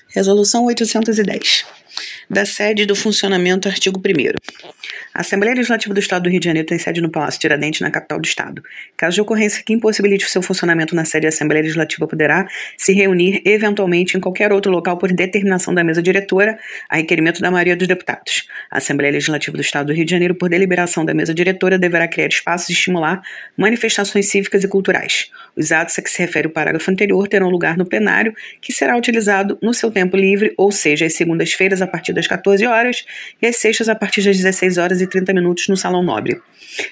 Resolução 810. Da sede do funcionamento, artigo 1º. A Assembleia Legislativa do Estado do Rio de Janeiro tem sede no Palácio Tiradentes, na capital do Estado. Caso de ocorrência que impossibilite o seu funcionamento na sede, a Assembleia Legislativa poderá se reunir, eventualmente, em qualquer outro local por determinação da mesa diretora, a requerimento da maioria dos deputados. A Assembleia Legislativa do Estado do Rio de Janeiro, por deliberação da mesa diretora, deverá criar espaços e estimular manifestações cívicas e culturais. Os atos a que se refere o parágrafo anterior terão lugar no plenário, que será utilizado no seu tempo livre, ou seja, às segundas-feiras a partir das 14 horas e às sextas a partir das 16 horas e 30 minutos no Salão Nobre.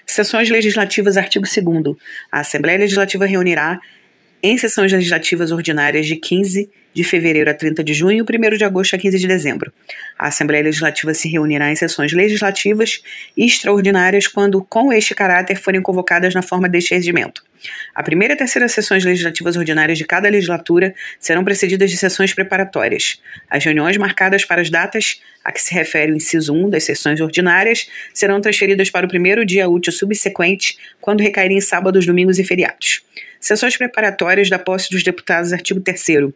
Sessões legislativas, artigo 2º. A Assembleia Legislativa reunirá em sessões legislativas ordinárias de 15 de fevereiro a 30 de junho e 1º de agosto a 15 de dezembro. A Assembleia Legislativa se reunirá em sessões legislativas e extraordinárias quando, com este caráter, forem convocadas na forma deste regimento. A primeira e terceira sessões legislativas ordinárias de cada legislatura serão precedidas de sessões preparatórias. As reuniões marcadas para as datas a que se refere o inciso 1 das sessões ordinárias serão transferidas para o primeiro dia útil subsequente, quando recaírem em sábados, domingos e feriados. Sessões preparatórias da posse dos deputados, artigo 3º.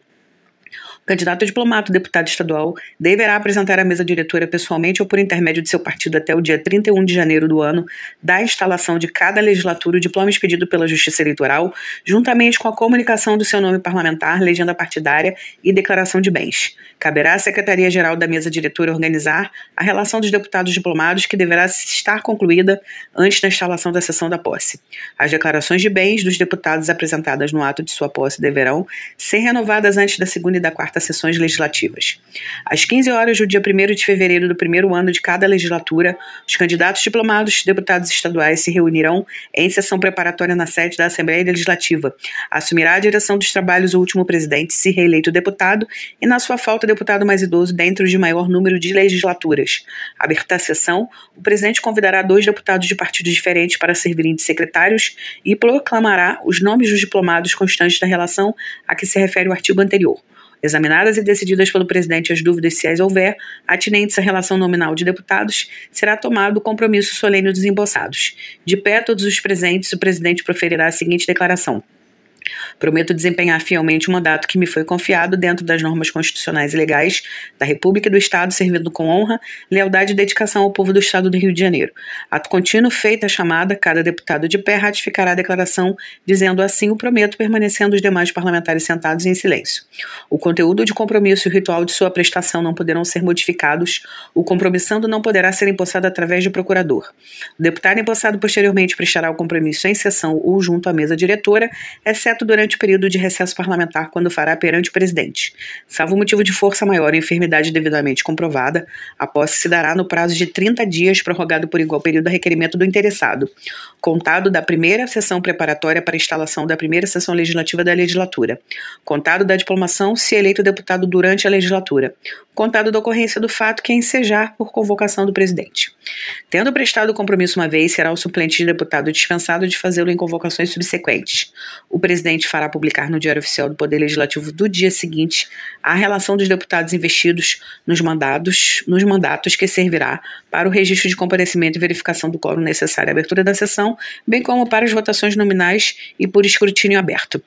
O candidato a diplomata, deputado estadual, deverá apresentar à mesa diretora pessoalmente ou por intermédio de seu partido até o dia 31 de janeiro do ano da instalação de cada legislatura o diploma expedido pela Justiça Eleitoral, juntamente com a comunicação do seu nome parlamentar, legenda partidária e declaração de bens. Caberá à Secretaria-Geral da mesa diretora organizar a relação dos deputados diplomados, que deverá estar concluída antes da instalação da sessão da posse. As declarações de bens dos deputados apresentadas no ato de sua posse deverão ser renovadas antes da segunda e da quarta sessões legislativas. Às 15 horas do dia 1º de fevereiro do primeiro ano de cada legislatura, os candidatos diplomados deputados estaduais se reunirão em sessão preparatória na sede da Assembleia Legislativa. Assumirá a direção dos trabalhos o último presidente, se reeleito deputado, e na sua falta deputado mais idoso dentre os de maior número de legislaturas. Aberta a sessão, o presidente convidará 2 deputados de partidos diferentes para servirem de secretários e proclamará os nomes dos diplomados constantes da relação a que se refere o artigo anterior. Examinadas e decididas pelo presidente as dúvidas, se as houver, atinentes à relação nominal de deputados, será tomado o compromisso solene dos empossados. De pé, todos os presentes, o presidente proferirá a seguinte declaração: prometo desempenhar fielmente o mandato que me foi confiado dentro das normas constitucionais e legais da República e do Estado, servindo com honra, lealdade e dedicação ao povo do Estado do Rio de Janeiro. Ato contínuo, feita a chamada, cada deputado de pé ratificará a declaração, dizendo assim o prometo, permanecendo os demais parlamentares sentados em silêncio. O conteúdo de compromisso e o ritual de sua prestação não poderão ser modificados. O compromissando não poderá ser empossado através de procurador. O deputado empossado posteriormente prestará o compromisso em sessão ou junto à mesa diretora, exceto durante o período de recesso parlamentar, quando fará perante o presidente. Salvo motivo de força maior ou enfermidade devidamente comprovada, a posse se dará no prazo de 30 dias, prorrogado por igual período a requerimento do interessado, contado da primeira sessão preparatória para a instalação da primeira sessão legislativa da legislatura, contado da diplomação, se eleito deputado durante a legislatura, contado da ocorrência do fato que ensejar por convocação do presidente. Tendo prestado o compromisso uma vez, será o suplente de deputado dispensado de fazê-lo em convocações subsequentes. O presidente fará publicar no Diário Oficial do Poder Legislativo do dia seguinte a relação dos deputados investidos nos mandatos que servirá para o registro de comparecimento e verificação do quórum necessário à abertura da sessão, bem como para as votações nominais e por escrutínio aberto.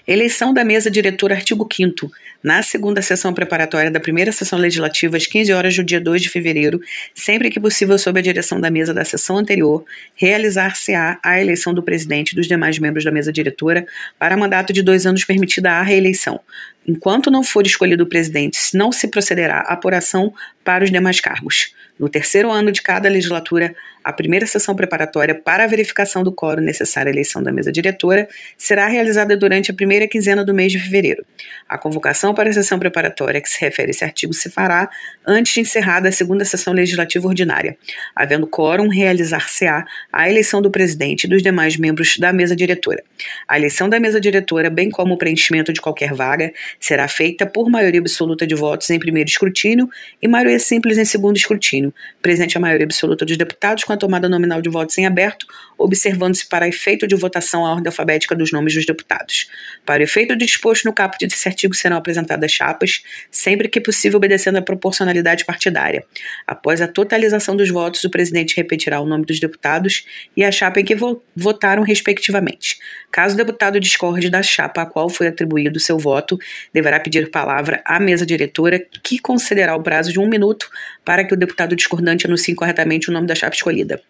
Eleição da mesa diretora, artigo 5º. Na segunda sessão preparatória da primeira sessão legislativa, às 15 horas do dia 2 de fevereiro, sempre que possível sob a direção da mesa da sessão anterior, realizar-se-á a eleição do presidente e dos demais membros da mesa diretora para mandato de 2 anos, permitida a reeleição. Enquanto não for escolhido o presidente, não se procederá à apuração para os demais cargos. No terceiro ano de cada legislatura, a primeira sessão preparatória para a verificação do quórum necessário à eleição da mesa diretora será realizada durante a primeira quinzena do mês de fevereiro. A convocação para a sessão preparatória que se refere a esse artigo se fará antes de encerrada a segunda sessão legislativa ordinária. Havendo quórum, realizar-se-á a eleição do presidente e dos demais membros da mesa diretora. A eleição da mesa diretora, bem como o preenchimento de qualquer vaga, será feita por maioria absoluta de votos em primeiro escrutínio e maioria simples em segundo escrutínio, presente a maioria absoluta dos deputados com a tomada nominal de votos em aberto, observando-se para efeito de votação a ordem alfabética dos nomes dos deputados. Para o efeito disposto no caput desse artigo serão apresentadas chapas, sempre que possível obedecendo à proporcionalidade partidária. Após a totalização dos votos, o presidente repetirá o nome dos deputados e a chapa em que votaram respectivamente. Caso o deputado discorde da chapa a qual foi atribuído seu voto, deverá pedir palavra à mesa diretora, que concederá o prazo de 1 minuto para que o deputado discordante anuncie corretamente o nome da chapa escolhida.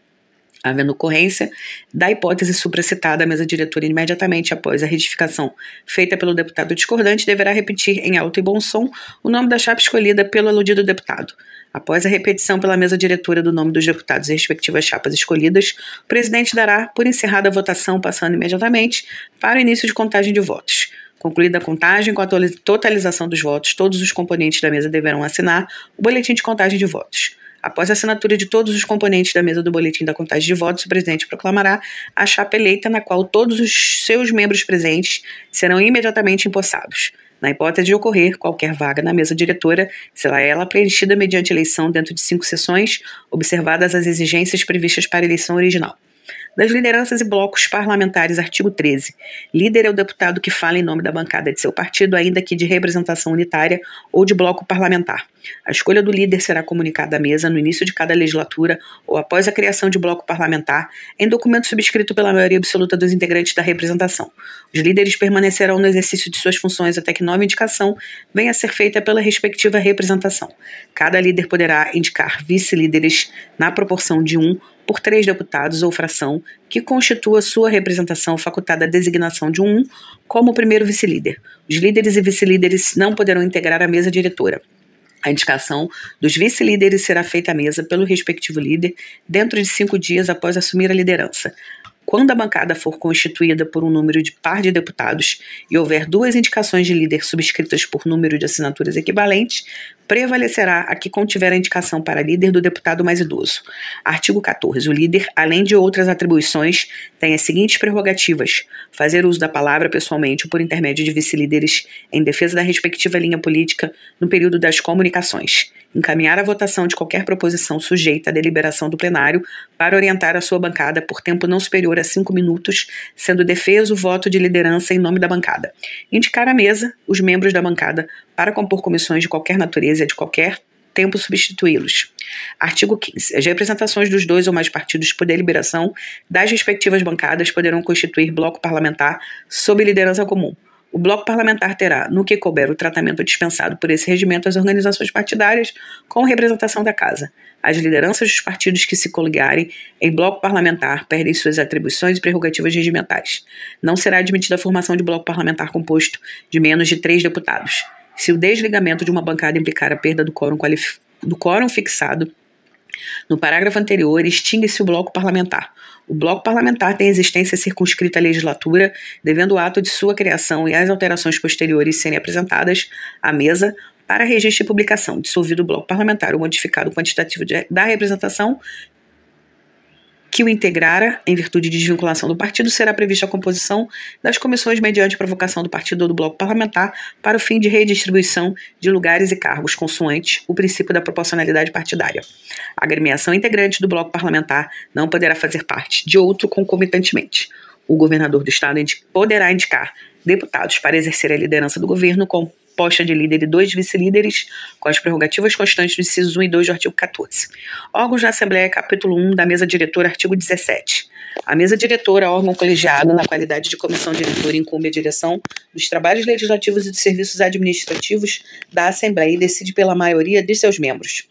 Havendo ocorrência da hipótese supracitada, a mesa diretora, imediatamente após a retificação feita pelo deputado discordante, deverá repetir em alto e bom som o nome da chapa escolhida pelo aludido deputado. Após a repetição pela mesa diretora do nome dos deputados e respectivas chapas escolhidas, o presidente dará por encerrada a votação, passando imediatamente para o início de contagem de votos. Concluída a contagem, com a totalização dos votos, todos os componentes da mesa deverão assinar o boletim de contagem de votos. Após a assinatura de todos os componentes da mesa do boletim da contagem de votos, o presidente proclamará a chapa eleita, na qual todos os seus membros presentes serão imediatamente empossados. Na hipótese de ocorrer qualquer vaga na mesa diretora, será ela preenchida mediante eleição dentro de 5 sessões, observadas as exigências previstas para a eleição original. Das lideranças e blocos parlamentares, artigo 13. Líder é o deputado que fala em nome da bancada de seu partido, ainda que de representação unitária ou de bloco parlamentar. A escolha do líder será comunicada à mesa no início de cada legislatura ou após a criação de bloco parlamentar, em documento subscrito pela maioria absoluta dos integrantes da representação. Os líderes permanecerão no exercício de suas funções até que nova indicação venha a ser feita pela respectiva representação. Cada líder poderá indicar vice-líderes na proporção de 1 por 3 deputados ou fração que constitua sua representação facultada a designação de um como primeiro vice-líder. Os líderes e vice-líderes não poderão integrar a mesa diretora. A indicação dos vice-líderes será feita à mesa pelo respectivo líder dentro de 5 dias após assumir a liderança. Quando a bancada for constituída por um número de par de deputados e houver 2 indicações de líder subscritas por número de assinaturas equivalentes, prevalecerá a que contiver a indicação para líder do deputado mais idoso. Artigo 14. O líder, além de outras atribuições, tem as seguintes prerrogativas: fazer uso da palavra pessoalmente ou por intermédio de vice-líderes em defesa da respectiva linha política no período das comunicações, encaminhar a votação de qualquer proposição sujeita à deliberação do plenário para orientar a sua bancada por tempo não superior a 5 minutos, sendo defeso o voto de liderança em nome da bancada, indicar à mesa os membros da bancada para compor comissões de qualquer natureza e de qualquer tempo substituí-los. Artigo 15. As representações dos 2 ou mais partidos por deliberação das respectivas bancadas poderão constituir bloco parlamentar sob liderança comum. O bloco parlamentar terá, no que couber, o tratamento dispensado por esse regimento às organizações partidárias com representação da Casa. As lideranças dos partidos que se coligarem em bloco parlamentar perdem suas atribuições e prerrogativas regimentais. Não será admitida a formação de bloco parlamentar composto de menos de 3 deputados. Se o desligamento de uma bancada implicar a perda do quórum fixado no parágrafo anterior, extingue-se o bloco parlamentar. O bloco parlamentar tem existência circunscrita à legislatura, devendo o ato de sua criação e as alterações posteriores serem apresentadas à mesa para registro e publicação. Dissolvido o bloco parlamentar ou modificado o quantitativo da representação que o integrara, em virtude de desvinculação do partido, será prevista a composição das comissões mediante provocação do partido ou do bloco parlamentar para o fim de redistribuição de lugares e cargos, consoante o princípio da proporcionalidade partidária. A agremiação integrante do bloco parlamentar não poderá fazer parte de outro concomitantemente. O governador do estado poderá indicar deputados para exercer a liderança do governo com posta de líder e 2 vice-líderes, com as prerrogativas constantes dos incisos 1 e 2 do artigo 14. Órgãos da Assembleia, capítulo 1 da Mesa Diretora, artigo 17. A Mesa Diretora, órgão colegiado na qualidade de comissão diretora, incumbe a direção dos trabalhos legislativos e dos serviços administrativos da Assembleia e decide pela maioria de seus membros.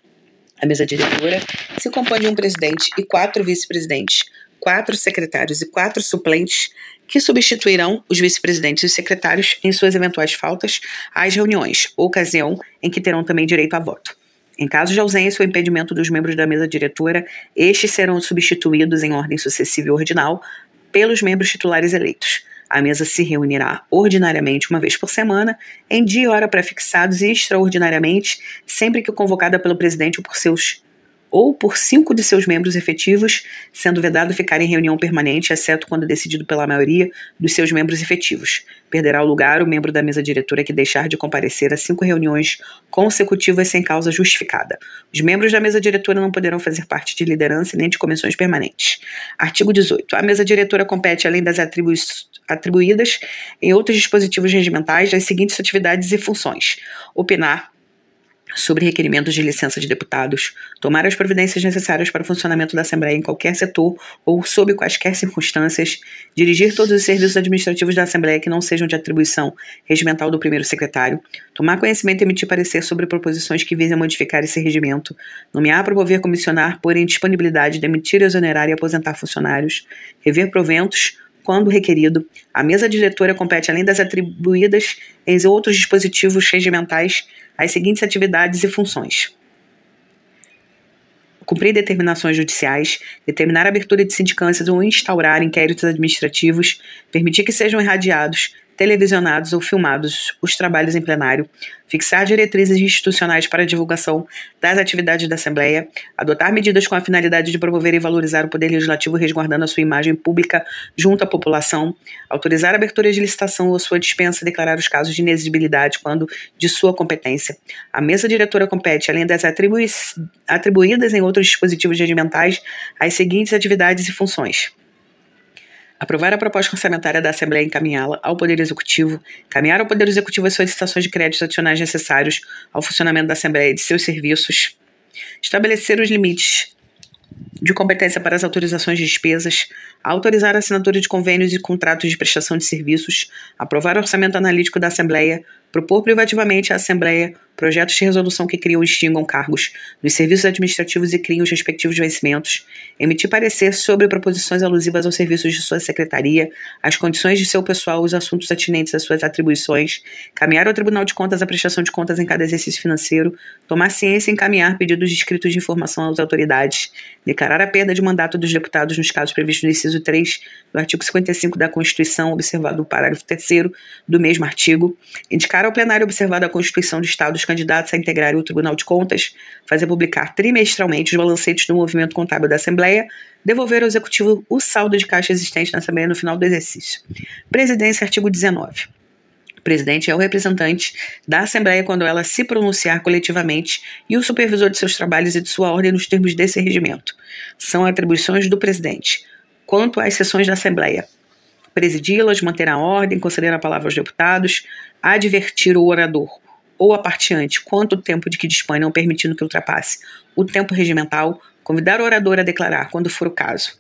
A Mesa Diretora se compõe de um presidente e 4 vice-presidentes, 4 secretários e 4 suplentes, que substituirão os vice-presidentes e secretários em suas eventuais faltas às reuniões, ocasião em que terão também direito a voto. Em caso de ausência ou impedimento dos membros da mesa diretora, estes serão substituídos em ordem sucessiva e ordinal pelos membros titulares eleitos. A mesa se reunirá ordinariamente uma vez por semana, em dia e hora prefixados e extraordinariamente, sempre que convocada pelo presidente ou por 5 de seus membros efetivos, sendo vedado ficar em reunião permanente, exceto quando decidido pela maioria dos seus membros efetivos. Perderá o lugar o membro da mesa diretora que deixar de comparecer a 5 reuniões consecutivas sem causa justificada. Os membros da mesa diretora não poderão fazer parte de liderança nem de comissões permanentes. Artigo 18. A mesa diretora compete, além das atribuídas em outros dispositivos regimentais, das seguintes atividades e funções: opinar sobre requerimentos de licença de deputados, tomar as providências necessárias para o funcionamento da Assembleia em qualquer setor ou sob quaisquer circunstâncias, dirigir todos os serviços administrativos da Assembleia que não sejam de atribuição regimental do primeiro secretário, tomar conhecimento e emitir parecer sobre proposições que visem modificar esse regimento, nomear, promover, comissionar, pôr em disponibilidade, demitir, exonerar e aposentar funcionários, rever proventos, quando requerido. A mesa diretora compete, além das atribuídas em outros dispositivos regimentais, as seguintes atividades e funções: cumprir determinações judiciais, determinar a abertura de sindicâncias ou instaurar inquéritos administrativos, permitir que sejam irradiados, televisionados ou filmados os trabalhos em plenário, fixar diretrizes institucionais para a divulgação das atividades da Assembleia, adotar medidas com a finalidade de promover e valorizar o Poder Legislativo resguardando a sua imagem pública junto à população, autorizar a abertura de licitação ou sua dispensa, declarar os casos de inexigibilidade quando de sua competência. A mesa diretora compete, além das atribuídas em outros dispositivos regimentais, as seguintes atividades e funções: aprovar a proposta orçamentária da Assembleia e encaminhá-la ao Poder Executivo, encaminhar ao Poder Executivo as solicitações de créditos adicionais necessários ao funcionamento da Assembleia e de seus serviços, estabelecer os limites de competência para as autorizações de despesas, autorizar a assinatura de convênios e contratos de prestação de serviços, aprovar o orçamento analítico da Assembleia, propor privativamente à Assembleia projetos de resolução que criam e extingam cargos nos serviços administrativos e criem os respectivos vencimentos, emitir parecer sobre proposições alusivas aos serviços de sua secretaria, as condições de seu pessoal, os assuntos atinentes às suas atribuições, encaminhar ao Tribunal de Contas a prestação de contas em cada exercício financeiro, tomar ciência e encaminhar pedidos escritos de informação às autoridades, declarar a perda de mandato dos deputados nos casos previstos no inciso 3 do artigo 55 da Constituição, observado o parágrafo 3º do mesmo artigo, indicar ao plenário observado a Constituição do Estado os candidatos a integrarem o Tribunal de Contas, fazer publicar trimestralmente os balancetes do movimento contábil da Assembleia, devolver ao Executivo o saldo de caixa existente na Assembleia no final do exercício. Presidência, artigo 19. O presidente é o representante da Assembleia quando ela se pronunciar coletivamente e o supervisor de seus trabalhos e de sua ordem nos termos desse regimento. São atribuições do presidente. Quanto às sessões da Assembleia: presidi-las, manter a ordem, conceder a palavra aos deputados, advertir o orador ou a parteante quanto o tempo de que dispõe, não permitindo que ultrapasse o tempo regimental, convidar o orador a declarar, quando for o caso,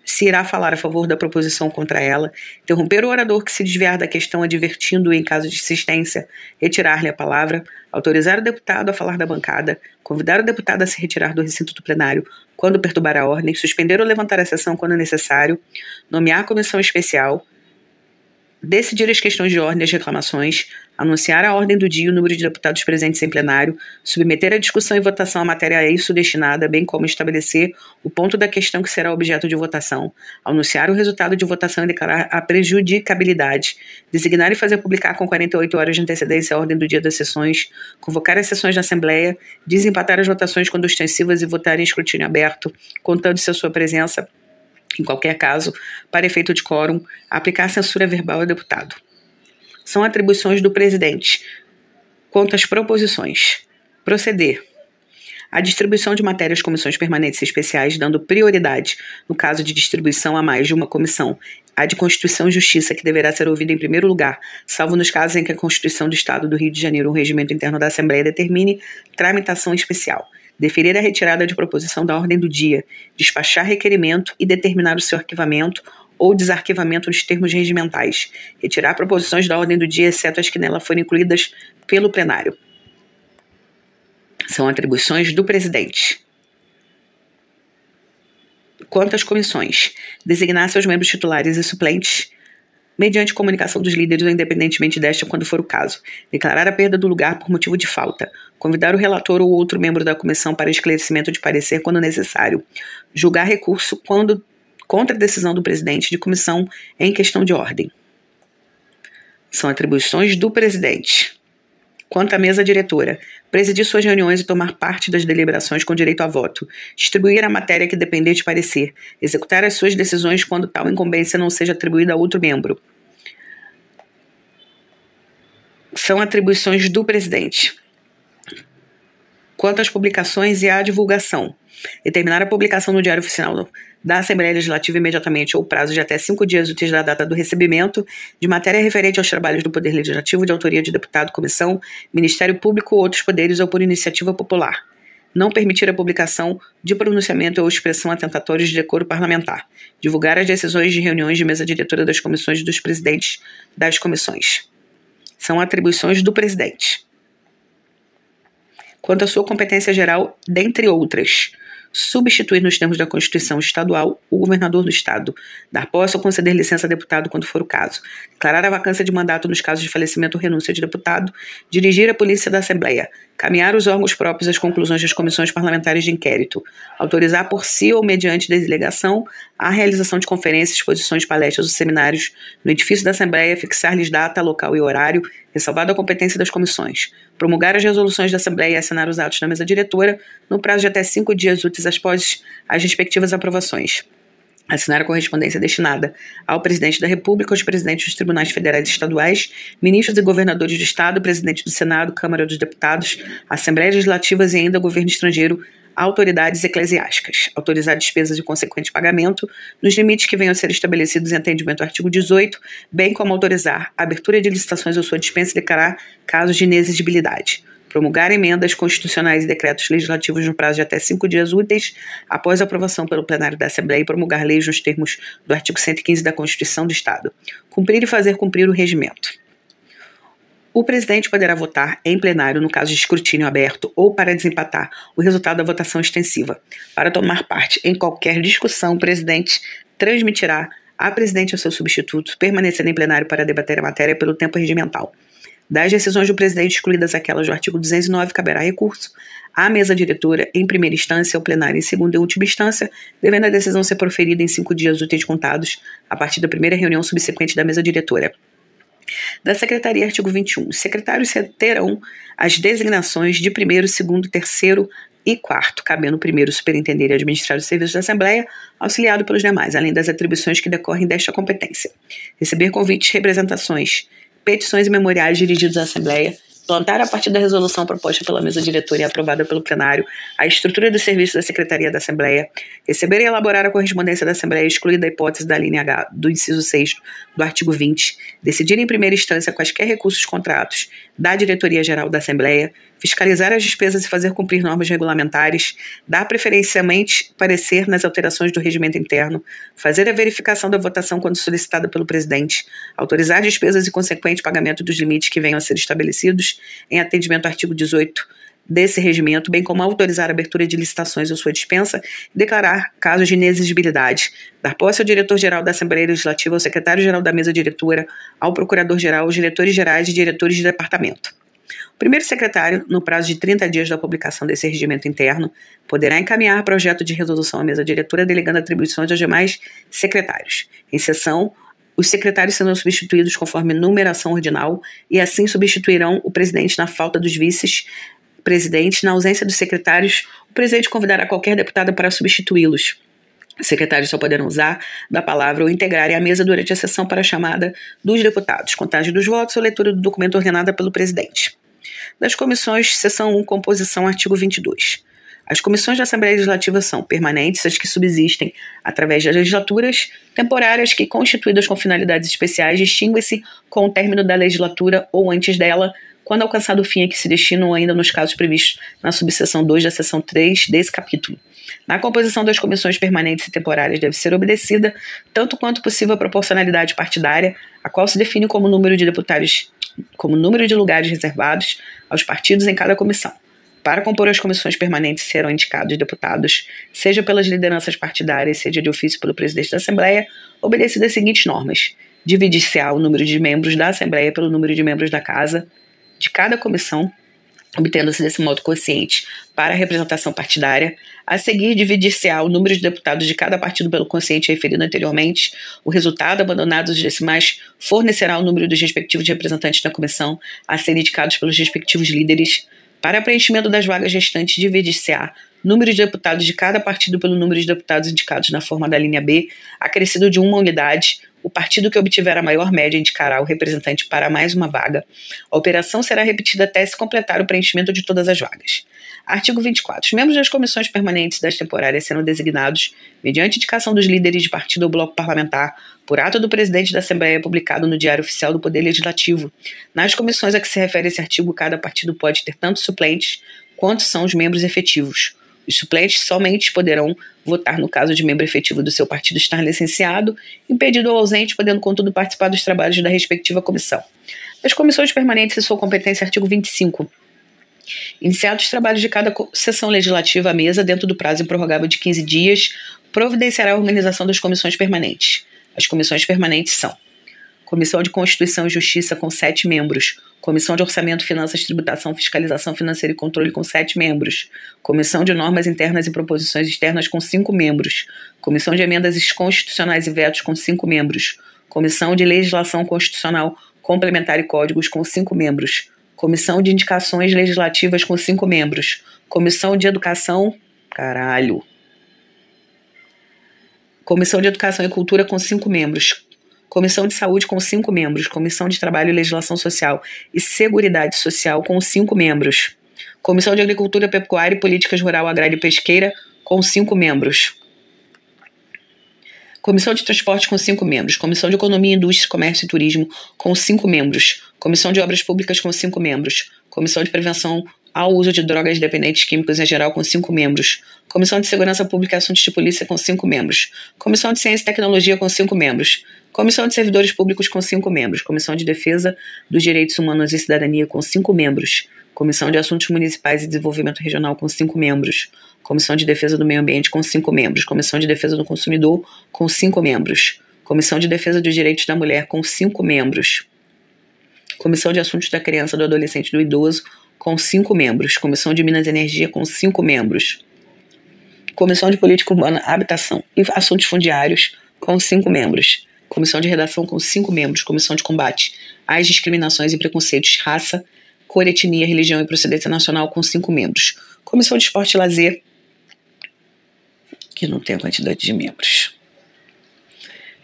se irá falar a favor da proposição ou contra ela, interromper o orador que se desviar da questão, advertindo-o em caso de insistência, retirar-lhe a palavra, autorizar o deputado a falar da bancada, convidar o deputado a se retirar do recinto do plenário quando perturbar a ordem, suspender ou levantar a sessão quando necessário, nomear a comissão especial, decidir as questões de ordem e as reclamações, anunciar a ordem do dia e o número de deputados presentes em plenário, submeter à discussão e votação a matéria a isso destinada, bem como estabelecer o ponto da questão que será objeto de votação, anunciar o resultado de votação e declarar a prejudicabilidade, designar e fazer publicar com 48 horas de antecedência a ordem do dia das sessões, convocar as sessões da Assembleia, desempatar as votações quando ostensivas e votar em escrutínio aberto, contando-se a sua presença, em qualquer caso, para efeito de quórum, aplicar censura verbal ao deputado. São atribuições do presidente. Quanto às proposições: proceder à distribuição de matérias às comissões permanentes e especiais, dando prioridade, no caso de distribuição a mais de uma comissão, a de Constituição e Justiça, que deverá ser ouvida em primeiro lugar, salvo nos casos em que a Constituição do Estado do Rio de Janeiro ou o regimento interno da Assembleia determine tramitação especial. Deferir a retirada de proposição da ordem do dia, despachar requerimento e determinar o seu arquivamento ou desarquivamento nos termos regimentais. Retirar proposições da ordem do dia, exceto as que nela forem incluídas pelo plenário. São atribuições do presidente. Quanto às comissões: designar seus membros titulares e suplentes mediante comunicação dos líderes ou independentemente desta, quando for o caso, declarar a perda do lugar por motivo de falta, convidar o relator ou outro membro da comissão para esclarecimento de parecer quando necessário, julgar recurso quando contra a decisão do presidente de comissão em questão de ordem. São atribuições do presidente. Quanto à mesa diretora: presidir suas reuniões e tomar parte das deliberações com direito a voto, distribuir a matéria que depender de parecer, executar as suas decisões quando tal incumbência não seja atribuída a outro membro. São atribuições do presidente. Quanto às publicações e à divulgação, determinar a publicação no Diário Oficial da Assembleia Legislativa imediatamente ou prazo de até 5 dias úteis da data do recebimento de matéria referente aos trabalhos do Poder Legislativo de autoria de deputado, comissão, Ministério Público ou outros poderes ou por iniciativa popular. Não permitir a publicação de pronunciamento ou expressão atentatórios de decoro parlamentar. Divulgar as decisões de reuniões de mesa diretora das comissões e dos presidentes das comissões. São atribuições do presidente. Quanto à sua competência geral, dentre outras, substituir nos termos da Constituição Estadual o governador do Estado, dar posse ou conceder licença a deputado quando for o caso, declarar a vacância de mandato nos casos de falecimento ou renúncia de deputado, dirigir a polícia da Assembleia, caminhar os órgãos próprios às conclusões das comissões parlamentares de inquérito, autorizar por si ou mediante delegação a realização de conferências, exposições, palestras ou seminários no edifício da Assembleia, fixar-lhes data, local e horário, ressalvado a competência das comissões, promulgar as resoluções da Assembleia e assinar os atos na mesa diretora no prazo de até 5 dias úteis após as respectivas aprovações. Assinar a correspondência destinada ao presidente da República, aos presidentes dos tribunais federais e estaduais, ministros e governadores do Estado, presidente do Senado, Câmara dos Deputados, Assembleias Legislativas e ainda governo estrangeiro, autoridades eclesiásticas. Autorizar despesas de consequente pagamento nos limites que venham a ser estabelecidos em atendimento ao artigo 18, bem como autorizar a abertura de licitações ou sua dispensa e declarar casos de inexigibilidade. Promulgar emendas constitucionais e decretos legislativos no prazo de até 5 dias úteis após a aprovação pelo plenário da Assembleia e promulgar leis nos termos do artigo 115 da Constituição do Estado. Cumprir e fazer cumprir o regimento. O presidente poderá votar em plenário no caso de escrutínio aberto ou para desempatar o resultado da votação extensiva. Para tomar parte em qualquer discussão, o presidente transmitirá a presidente e ao seu substituto, permanecendo em plenário para debater a matéria pelo tempo regimental. Das decisões do presidente, excluídas aquelas do artigo 209, caberá recurso à mesa diretora em primeira instância, ao plenário em segunda e última instância, devendo a decisão ser proferida em 5 dias úteis contados a partir da primeira reunião subsequente da mesa diretora. Da Secretaria, artigo 21. Os secretários terão as designações de primeiro, segundo, terceiro e quarto, cabendo o primeiro superintender e administrar os serviços da Assembleia, auxiliado pelos demais, além das atribuições que decorrem desta competência. Receber convites, representações, petições e memoriais dirigidos à Assembleia, plantar a partir da resolução proposta pela mesa diretora e aprovada pelo plenário a estrutura dos serviços da Secretaria da Assembleia, receber e elaborar a correspondência da Assembleia, excluída a hipótese da linha H do inciso 6 do artigo 20, decidir em primeira instância quaisquer recursos contratos da Diretoria-Geral da Assembleia, fiscalizar as despesas e fazer cumprir normas regulamentares, dar preferencialmente parecer nas alterações do regimento interno, fazer a verificação da votação quando solicitada pelo presidente, autorizar despesas e consequente pagamento dos limites que venham a ser estabelecidos em atendimento ao artigo 18 desse regimento, bem como autorizar a abertura de licitações ou sua dispensa e declarar casos de inexigibilidade, dar posse ao diretor-geral da Assembleia Legislativa, ao secretário-geral da mesa diretora, ao procurador-geral, aos diretores gerais e diretores de departamento. O primeiro secretário, no prazo de 30 dias da publicação desse regimento interno, poderá encaminhar projeto de resolução à mesa diretora delegando atribuições aos demais secretários. Em sessão, os secretários serão substituídos conforme numeração ordinal e assim substituirão o presidente na falta dos vice-presidentes. Na ausência dos secretários, o presidente convidará qualquer deputado para substituí-los. Os secretários só poderão usar da palavra ou integrarem a mesa durante a sessão para a chamada dos deputados, contagem dos votos ou leitura do documento ordenada pelo presidente. Das comissões, seção 1, composição, artigo 22. As comissões da Assembleia Legislativa são permanentes, as que subsistem através das legislaturas, temporárias que, constituídas com finalidades especiais, distinguem-se com o término da legislatura ou antes dela, quando alcançado o fim a que se destinam ainda nos casos previstos na subseção 2 da seção 3 desse capítulo. Na composição das comissões permanentes e temporárias deve ser obedecida, tanto quanto possível, a proporcionalidade partidária, a qual se define como número de deputados, como número de lugares reservados aos partidos em cada comissão. Para compor as comissões permanentes serão indicados deputados, seja pelas lideranças partidárias, seja de ofício pelo presidente da Assembleia, obedecidas as seguintes normas: dividir-se-á o número de membros da Assembleia pelo número de membros da Casa de cada comissão, obtendo-se desse modo quociente para a representação partidária. A seguir, dividir-se-á o número de deputados de cada partido pelo quociente referido anteriormente. O resultado, abandonados os decimais, fornecerá o número dos respectivos representantes da comissão a serem indicados pelos respectivos líderes. Para preenchimento das vagas restantes, dividir-se-á número de deputados de cada partido pelo número de deputados indicados na forma da linha B, acrescido de uma unidade. O partido que obtiver a maior média indicará o representante para mais uma vaga. A operação será repetida até se completar o preenchimento de todas as vagas. Artigo 24. Os membros das comissões permanentes e das temporárias serão designados mediante indicação dos líderes de partido ou bloco parlamentar, por ato do presidente da Assembleia publicado no Diário Oficial do Poder Legislativo. Nas comissões a que se refere esse artigo, cada partido pode ter tanto suplentes quanto são os membros efetivos. Os suplentes somente poderão votar no caso de membro efetivo do seu partido estar licenciado, impedido ou ausente, podendo, contudo, participar dos trabalhos da respectiva comissão. Das comissões permanentes e sua competência, artigo 25. Iniciados os trabalhos de cada sessão legislativa, a mesa, dentro do prazo improrrogável de 15 dias, providenciará a organização das comissões permanentes. As comissões permanentes são: Comissão de Constituição e Justiça, com 7 membros. Comissão de Orçamento, Finanças, Tributação, Fiscalização Financeira e Controle, com 7 membros. Comissão de Normas Internas e Proposições Externas, com 5 membros. Comissão de Emendas Constitucionais e Vetos, com 5 membros. Comissão de Legislação Constitucional Complementar e Códigos, com 5 membros. Comissão de Indicações Legislativas, com 5 membros. Comissão de Educação... Comissão de Educação e Cultura, com 5 membros. Comissão de Saúde, com 5 membros. Comissão de Trabalho, Legislação Social e Seguridade Social, com 5 membros. Comissão de Agricultura, Pecuária e Políticas Rural, Agrária e Pesqueira, com 5 membros. Comissão de Transporte, com 5 membros. Comissão de Economia, Indústria, Comércio e Turismo, com 5 membros. Comissão de Obras Públicas, com 5 membros. Comissão de Prevenção ao Uso de Drogas, Dependentes Químicos em geral, com 5 membros. Comissão de Segurança Pública e Assuntos de Polícia, com 5 membros. Comissão de Ciência e Tecnologia, com 5 membros. Comissão de Servidores Públicos, com 5 membros. Comissão de Defesa dos Direitos Humanos e Cidadania, com 5 membros. Comissão de Assuntos Municipais e Desenvolvimento Regional, com 5 membros. Comissão de Defesa do Meio Ambiente, com 5 membros. Comissão de Defesa do Consumidor, com 5 membros. Comissão de Defesa dos Direitos da Mulher, com 5 membros. Comissão de Assuntos da Criança, do Adolescente e do Idoso, com 5 membros. Comissão de Minas e Energia, com 5 membros. Comissão de Política Urbana, Habitação e Assuntos Fundiários, com 5 membros. Comissão de Redação, com 5 membros. Comissão de Combate às Discriminações e Preconceitos, Raça, Cor, Etnia, Religião e Procedência Nacional, com 5 membros. Comissão de Esporte e Lazer, que não tem a quantidade de membros.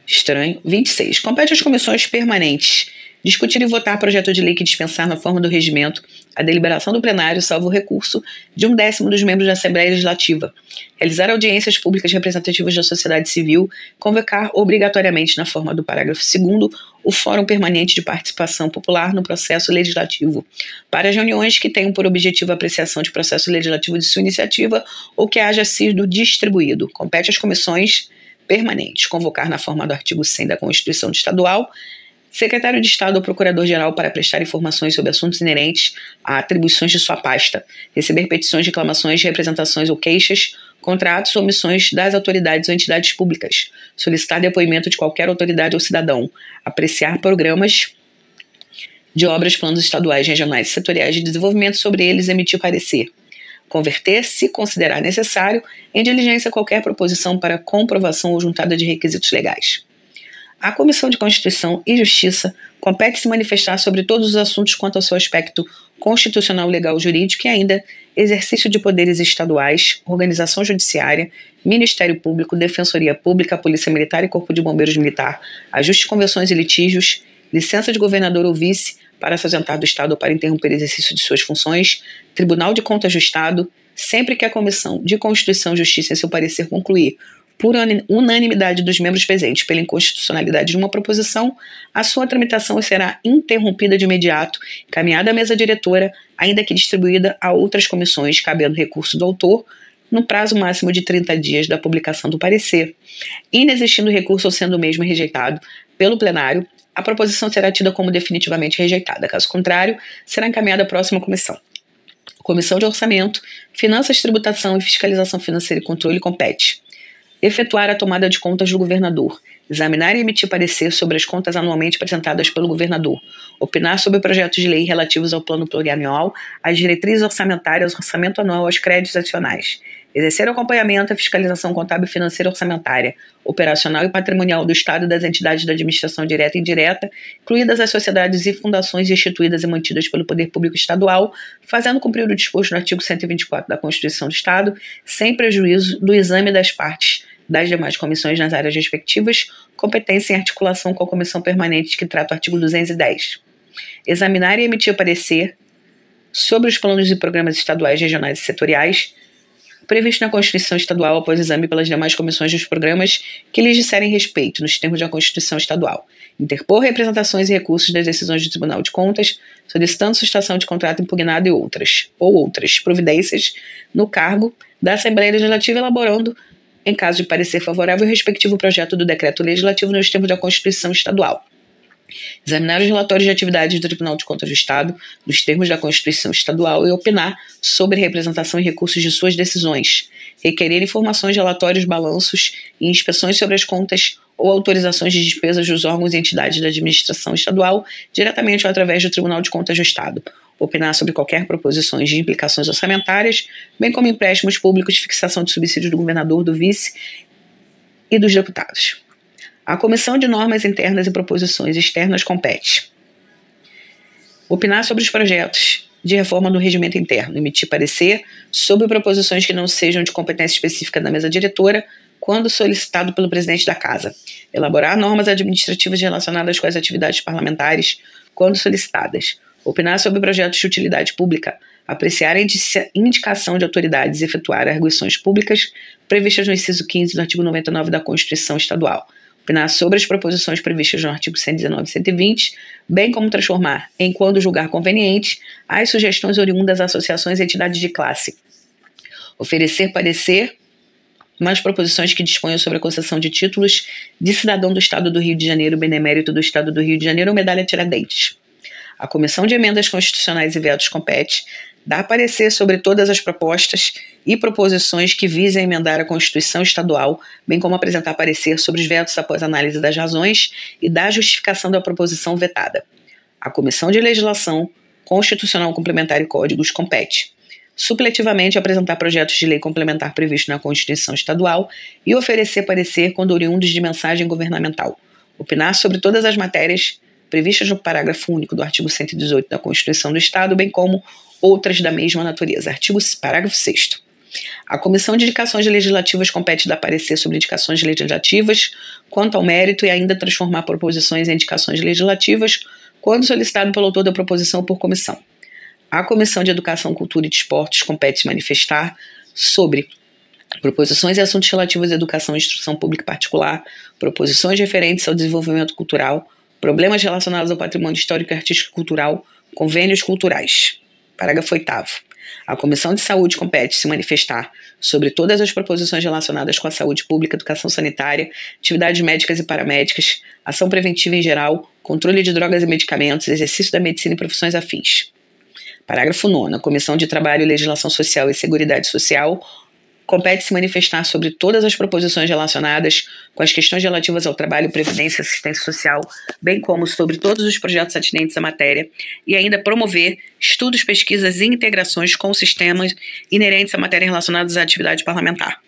Estranho. 26. Compete às comissões permanentes discutir e votar projeto de lei que dispensar na forma do regimento a deliberação do plenário, salvo o recurso de 1/10 dos membros da Assembleia Legislativa, realizar audiências públicas representativas da sociedade civil, convocar obrigatoriamente, na forma do parágrafo 2º, o Fórum Permanente de Participação Popular no processo legislativo, para as reuniões que tenham por objetivo a apreciação de processo legislativo de sua iniciativa ou que haja sido distribuído. Compete às comissões permanentes convocar, na forma do artigo 100 da Constituição Estadual, secretário de Estado ou procurador-geral para prestar informações sobre assuntos inerentes a atribuições de sua pasta, receber petições, reclamações, representações ou queixas contra atos ou omissões das autoridades ou entidades públicas, solicitar depoimento de qualquer autoridade ou cidadão, apreciar programas de obras, planos estaduais, regionais e setoriais de desenvolvimento sobre eles, emitir parecer, converter, se considerar necessário, em diligência qualquer proposição para comprovação ou juntada de requisitos legais. A Comissão de Constituição e Justiça compete se manifestar sobre todos os assuntos quanto ao seu aspecto constitucional, legal, jurídico e ainda exercício de poderes estaduais, organização judiciária, Ministério Público, Defensoria Pública, Polícia Militar e Corpo de Bombeiros Militar, ajuste de convenções e litígios, licença de governador ou vice para se ausentar do Estado ou para interromper o exercício de suas funções, Tribunal de Contas do Estado, sempre que a Comissão de Constituição e Justiça, em seu parecer, concluir por unanimidade dos membros presentes pela inconstitucionalidade de uma proposição, a sua tramitação será interrompida de imediato, encaminhada à mesa diretora, ainda que distribuída a outras comissões, cabendo recurso do autor, no prazo máximo de 30 dias da publicação do parecer. Inexistindo recurso ou sendo o mesmo rejeitado pelo plenário, a proposição será tida como definitivamente rejeitada. Caso contrário, será encaminhada à próxima comissão. Comissão de Orçamento, Finanças, Tributação e Fiscalização Financeira e Controle compete efetuar a tomada de contas do governador, examinar e emitir parecer sobre as contas anualmente apresentadas pelo governador, opinar sobre projetos de lei relativos ao plano plurianual, às diretrizes orçamentárias, ao orçamento anual, aos créditos adicionais, exercer o acompanhamento à fiscalização contábil, financeira, orçamentária, operacional e patrimonial do Estado e das entidades da administração direta e indireta, incluídas as sociedades e fundações instituídas e mantidas pelo Poder Público Estadual, fazendo cumprir o disposto no artigo 124 da Constituição do Estado, sem prejuízo do exame das partes das demais comissões nas áreas respectivas, competência em articulação com a comissão permanente que trata o artigo 210. Examinar e emitir parecer sobre os planos e programas estaduais, regionais e setoriais, previsto na Constituição Estadual após exame pelas demais comissões dos programas que lhes disserem respeito, nos termos da Constituição Estadual. Interpor representações e recursos das decisões do Tribunal de Contas, solicitando sustação de contrato impugnado e outras providências no cargo da Assembleia Legislativa, elaborando, em caso de parecer favorável, o respectivo projeto do decreto legislativo nos termos da Constituição Estadual. Examinar os relatórios de atividades do Tribunal de Contas do Estado, nos termos da Constituição Estadual, e opinar sobre representação e recursos de suas decisões. Requerer informações, relatórios, balanços e inspeções sobre as contas ou autorizações de despesas dos órgãos e entidades da administração estadual, diretamente ou através do Tribunal de Contas do Estado. Opinar sobre qualquer proposições de implicações orçamentárias, bem como empréstimos públicos de fixação de subsídios do governador, do vice e dos deputados. A Comissão de Normas Internas e Proposições Externas compete opinar sobre os projetos de reforma do regimento interno, emitir parecer sobre proposições que não sejam de competência específica da mesa diretora, quando solicitado pelo presidente da Casa, elaborar normas administrativas relacionadas com as atividades parlamentares, quando solicitadas, opinar sobre projetos de utilidade pública, apreciar a indicação de autoridades e efetuar arguições públicas previstas no inciso 15 do artigo 99 da Constituição Estadual, opinar sobre as proposições previstas no artigo 119 e 120, bem como transformar, em quando julgar conveniente, as sugestões oriundas das associações e entidades de classe, oferecer parecer nas proposições que disponham sobre a concessão de títulos de cidadão do Estado do Rio de Janeiro, benemérito do Estado do Rio de Janeiro ou medalha Tiradentes. A Comissão de Emendas Constitucionais e Vetos compete dar parecer sobre todas as propostas e proposições que visem emendar a Constituição Estadual, bem como apresentar parecer sobre os vetos após análise das razões e da justificação da proposição vetada. A Comissão de Legislação Constitucional Complementar e Códigos compete supletivamente apresentar projetos de lei complementar previstos na Constituição Estadual e oferecer parecer quando oriundos de mensagem governamental, opinar sobre todas as matérias previstas no parágrafo único do artigo 118 da Constituição do Estado, bem como outras da mesma natureza. Parágrafo 6º. A Comissão de Indicações Legislativas compete dar parecer sobre indicações legislativas quanto ao mérito e ainda transformar proposições em indicações legislativas quando solicitado pelo autor da proposição ou por comissão. A Comissão de Educação, Cultura e Desportos compete manifestar sobre proposições e assuntos relativos à educação e instrução pública e particular, proposições referentes ao desenvolvimento cultural, problemas relacionados ao patrimônio histórico, artístico e cultural, convênios culturais. Parágrafo 8º. A Comissão de Saúde compete se manifestar sobre todas as proposições relacionadas com a saúde pública, educação sanitária, atividades médicas e paramédicas, ação preventiva em geral, controle de drogas e medicamentos, exercício da medicina e profissões afins. Parágrafo 9º. A Comissão de Trabalho, Legislação Social e Seguridade Social compete se manifestar sobre todas as proposições relacionadas com as questões relativas ao trabalho, previdência e assistência social, bem como sobre todos os projetos atinentes à matéria, e ainda promover estudos, pesquisas e integrações com sistemas inerentes à matéria relacionadas à atividade parlamentar.